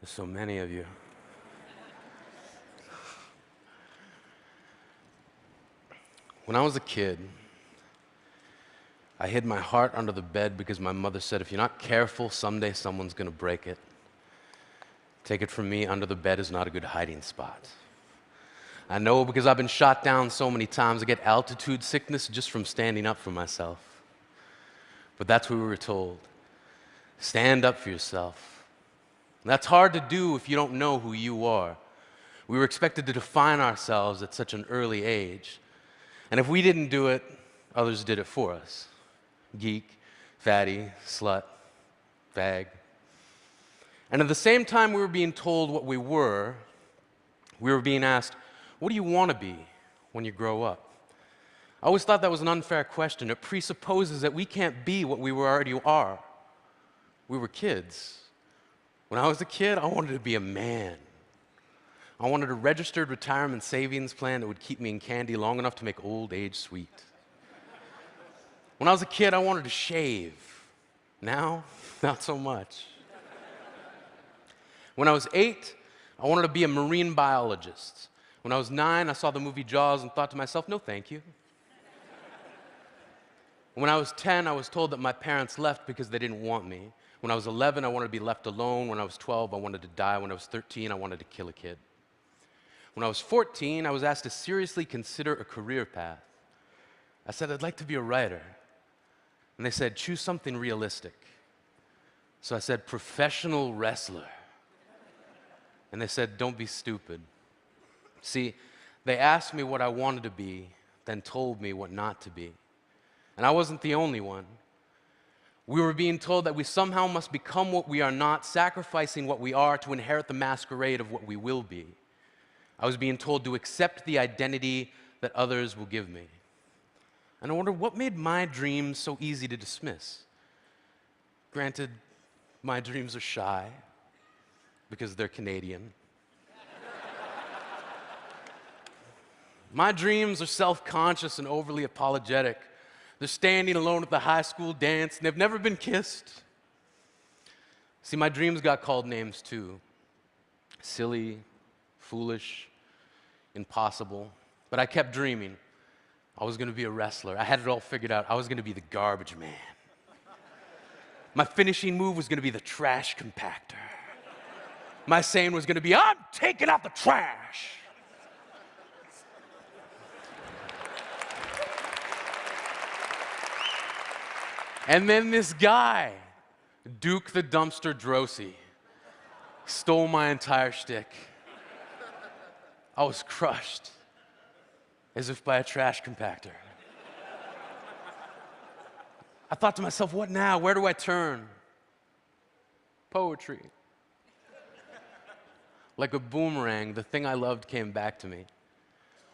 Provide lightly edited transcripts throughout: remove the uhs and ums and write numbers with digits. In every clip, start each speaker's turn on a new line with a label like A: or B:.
A: There's so many of you. When I was a kid, I hid my heart under the bed because my mother said, if you're not careful, someday someone's gonna break it. Take it from me, under the bed is not a good hiding spot. I know because I've been shot down so many times, I get altitude sickness just from standing up for myself. But that's what we were told. Stand up for yourself. And that's hard to do if you don't know who you are. We were expected to define ourselves at such an early age. And if we didn't do it, others did it for us. Geek, fatty, slut, fag. And at the same time we were being told what we were being asked, what do you want to be when you grow up? I always thought that was an unfair question. It presupposes that we can't be what we already are. We were kids. When I was a kid, I wanted to be a man. I wanted a registered retirement savings plan that would keep me in candy long enough to make old age sweet. When I was a kid, I wanted to shave. Now, not so much. When I was 8, I wanted to be a marine biologist. When I was 9, I saw the movie Jaws and thought to myself, no thank you. When I was 10, I was told that my parents left because they didn't want me. When I was 11, I wanted to be left alone. When I was 12, I wanted to die. When I was 13, I wanted to kill a kid. When I was 14, I was asked to seriously consider a career path. I said, I'd like to be a writer. And they said, choose something realistic. So I said, professional wrestler. And they said, don't be stupid. See, they asked me what I wanted to be, then told me what not to be. And I wasn't the only one. We were being told that we somehow must become what we are not, sacrificing what we are to inherit the masquerade of what we will be. I was being told to accept the identity that others will give me. And I wondered what made my dreams so easy to dismiss. Granted, my dreams are shy because they're Canadian. My dreams are self-conscious and overly apologetic. They're standing alone at the high school dance, and they've never been kissed. See, my dreams got called names too. Silly, foolish, impossible. But I kept dreaming. I was gonna be a wrestler. I had it all figured out. I was gonna be the garbage man. My finishing move was gonna be the trash compactor. My saying was gonna be, I'm taking out the trash. And then this guy, Duke the Dumpster Drosy, stole my entire shtick. I was crushed, as if by a trash compactor. I thought to myself, what now? Where do I turn? Poetry. Like a boomerang, the thing I loved came back to me.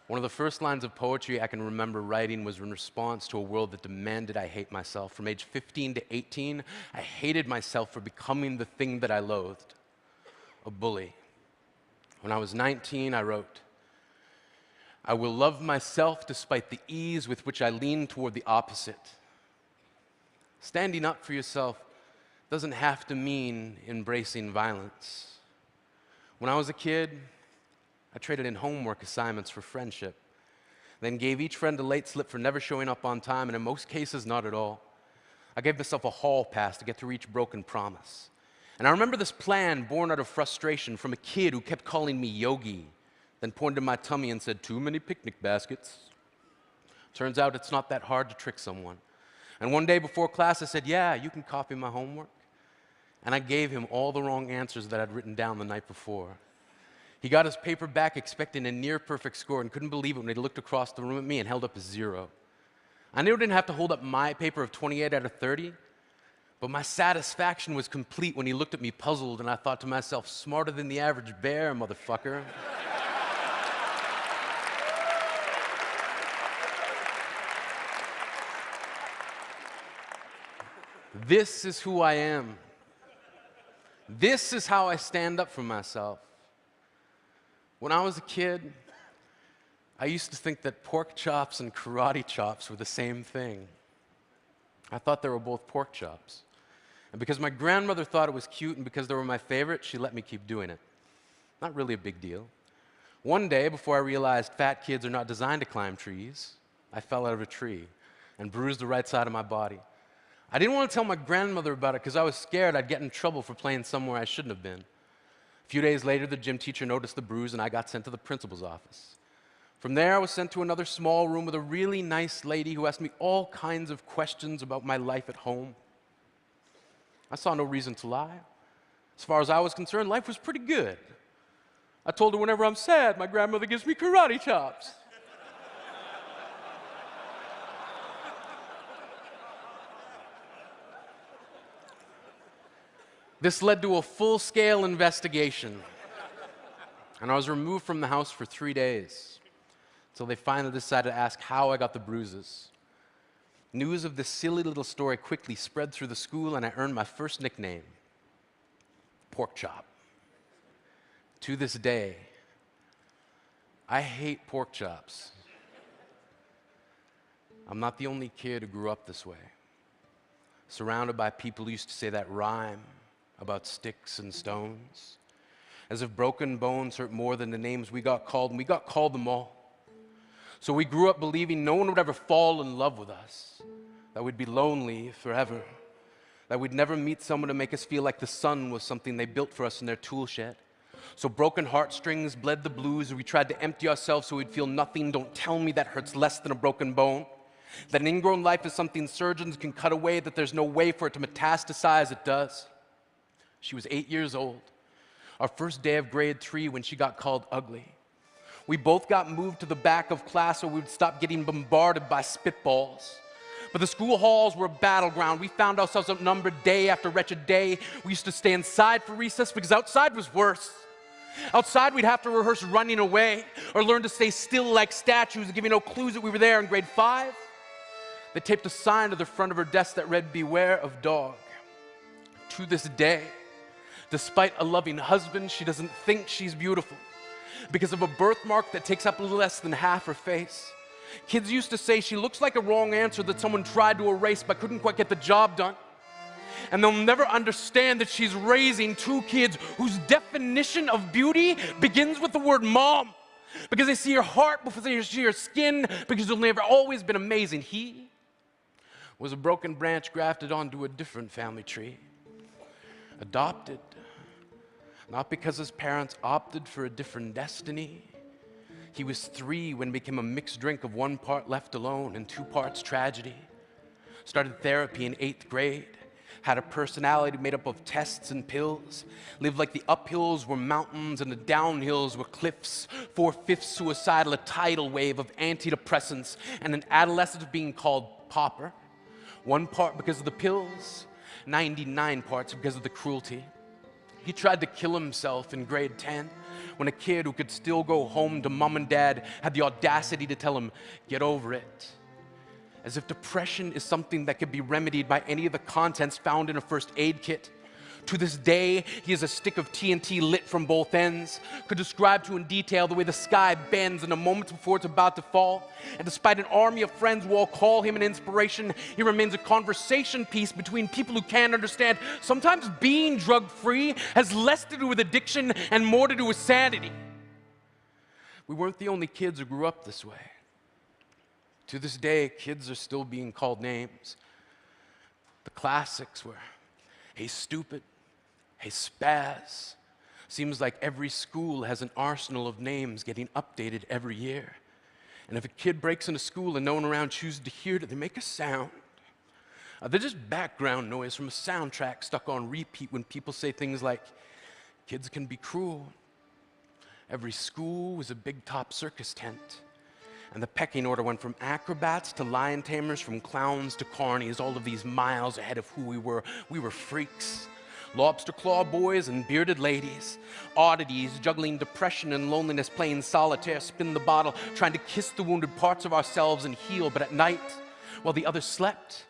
A: One of the first lines of poetry I can remember writing was in response to a world that demanded I hate myself. From age 15 to 18, I hated myself for becoming the thing that I loathed, a bully. When I was 19, I wrote, I will love myself despite the ease with which I lean toward the opposite. Standing up for yourself doesn't have to mean embracing violence. When I was a kid, I traded in homework assignments for friendship, then gave each friend a late slip for never showing up on time, and in most cases, not at all. I gave myself a hall pass to get through each broken promise. And I remember this plan born out of frustration from a kid who kept calling me Yogi, then pointed to my tummy and said, too many picnic baskets. Turns out it's not that hard to trick someone. And one day before class, I said, yeah, you can copy my homework. And I gave him all the wrong answers that I'd written down the night before. He got his paper back expecting a near-perfect score and couldn't believe it when he looked across the room at me and held up a 0. I knew I didn't have to hold up my paper of 28 out of 30, but my satisfaction was complete when he looked at me puzzled, and I thought to myself, smarter than the average bear, motherfucker. This is who I am. This is how I stand up for myself. When I was a kid, I used to think that pork chops and karate chops were the same thing. I thought they were both pork chops. And because my grandmother thought it was cute and because they were my favorite, she let me keep doing it. Not really a big deal. One day, before I realized fat kids are not designed to climb trees, I fell out of a tree and bruised the right side of my body. I didn't want to tell my grandmother about it because I was scared I'd get in trouble for playing somewhere I shouldn't have been. A few days later, the gym teacher noticed the bruise and I got sent to the principal's office. From there, I was sent to another small room with a really nice lady who asked me all kinds of questions about my life at home. I saw no reason to lie. As far as I was concerned, life was pretty good. I told her whenever I'm sad, my grandmother gives me karate chops. This led to a full-scale investigation, and I was removed from the house for 3 days, until they finally decided to ask how I got the bruises. News of this silly little story quickly spread through the school, and I earned my first nickname, Pork Chop. To this day, I hate pork chops. I'm not the only kid who grew up this way, surrounded by people who used to say that rhyme about sticks and stones, as if broken bones hurt more than the names we got called, and we got called them all. So we grew up believing no one would ever fall in love with us, that we'd be lonely forever, that we'd never meet someone to make us feel like the sun was something they built for us in their tool shed. So broken heartstrings bled the blues, we tried to empty ourselves so we'd feel nothing. Don't tell me that hurts less than a broken bone. That an ingrown life is something surgeons can cut away, that there's no way for it to metastasize. It does. She was 8 years old, our first day of grade 3 when she got called ugly. We both got moved to the back of class so we would stop getting bombarded by spitballs. But the school halls were a battleground. We found ourselves outnumbered day after wretched day. We used to stay inside for recess because outside was worse. Outside, we'd have to rehearse running away or learn to stay still like statues, giving no clues that we were there in grade 5. They taped a sign to the front of her desk that read, "Beware of dog." To this day, despite a loving husband, she doesn't think she's beautiful because of a birthmark that takes up a little less than half her face. Kids used to say she looks like a wrong answer that someone tried to erase but couldn't quite get the job done. And they'll never understand that she's raising 2 kids whose definition of beauty begins with the word mom, because they see her heart before they see her skin, because they've never always been amazing. He was a broken branch grafted onto a different family tree. Adopted, not because his parents opted for a different destiny. He was 3 when it became a mixed drink of 1 part left alone and 2 parts tragedy. Started therapy in 8th grade. Had a personality made up of tests and pills. Lived like the uphills were mountains and the downhills were cliffs. 4/5 suicidal, a tidal wave of antidepressants, and an adolescent being called pauper. 1 part because of the pills, 99 parts because of the cruelty. He tried to kill himself in grade 10 when a kid who could still go home to mom and dad had the audacity to tell him, "Get over it." As if depression is something that could be remedied by any of the contents found in a first aid kit. To this day, he has a stick of TNT lit from both ends, could describe to in detail the way the sky bends in the moments before it's about to fall. And despite an army of friends who all call him an inspiration, he remains a conversation piece between people who can't understand. Sometimes being drug-free has less to do with addiction and more to do with sanity. We weren't the only kids who grew up this way. To this day, kids are still being called names. The classics were, "Hey, stupid," "Hey, spaz." Seems like every school has an arsenal of names getting updated every year. And if a kid breaks into school and no one around chooses to hear it, they make a sound. They're just background noise from a soundtrack stuck on repeat when people say things like, "Kids can be cruel." Every school was a big top circus tent. And the pecking order went from acrobats to lion tamers, from clowns to carnies, all of these miles ahead of who we were. We were freaks. Lobster claw boys and bearded ladies. Oddities, juggling depression and loneliness, playing solitaire, spin the bottle, trying to kiss the wounded parts of ourselves and heal. But at night, while the others slept,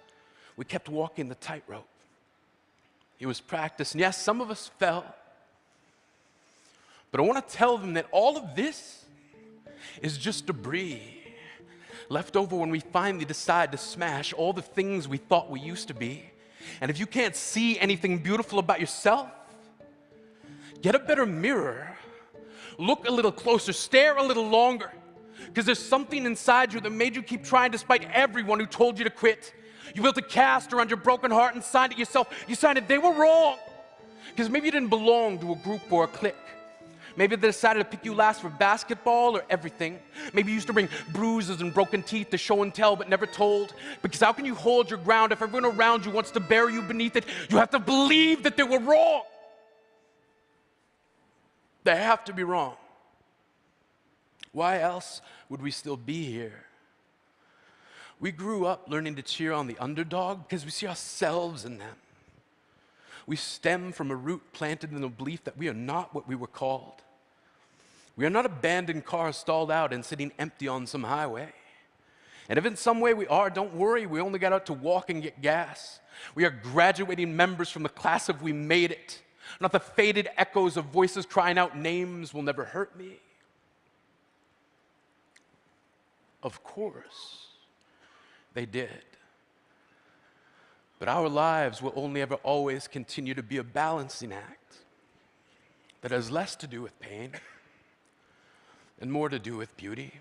A: we kept walking the tightrope. It was practice, and yes, some of us fell. But I want to tell them that all of this is just debris left over when we finally decide to smash all the things we thought we used to be And if you can't see anything beautiful about yourself, get a better mirror, look a little closer, stare a little longer, because there's something inside you that made you keep trying despite everyone who told you to quit. You built a cast around your broken heart and signed it yourself. You signed it, they were wrong. Because maybe you didn't belong to a group or a clique. Maybe they decided to pick you last for basketball or everything. Maybe you used to bring bruises and broken teeth to show and tell but never told. Because how can you hold your ground if everyone around you wants to bury you beneath it? You have to believe that they were wrong. They have to be wrong. Why else would we still be here? We grew up learning to cheer on the underdog because we see ourselves in them. We stem from a root planted in the belief that we are not what we were called. We are not abandoned cars stalled out and sitting empty on some highway. And if in some way we are, don't worry, we only got out to walk and get gas. We are graduating members from the class of we made it, not the faded echoes of voices crying out names will never hurt me. Of course, they did. But our lives will only ever always continue to be a balancing act that has less to do with pain and more to do with beauty.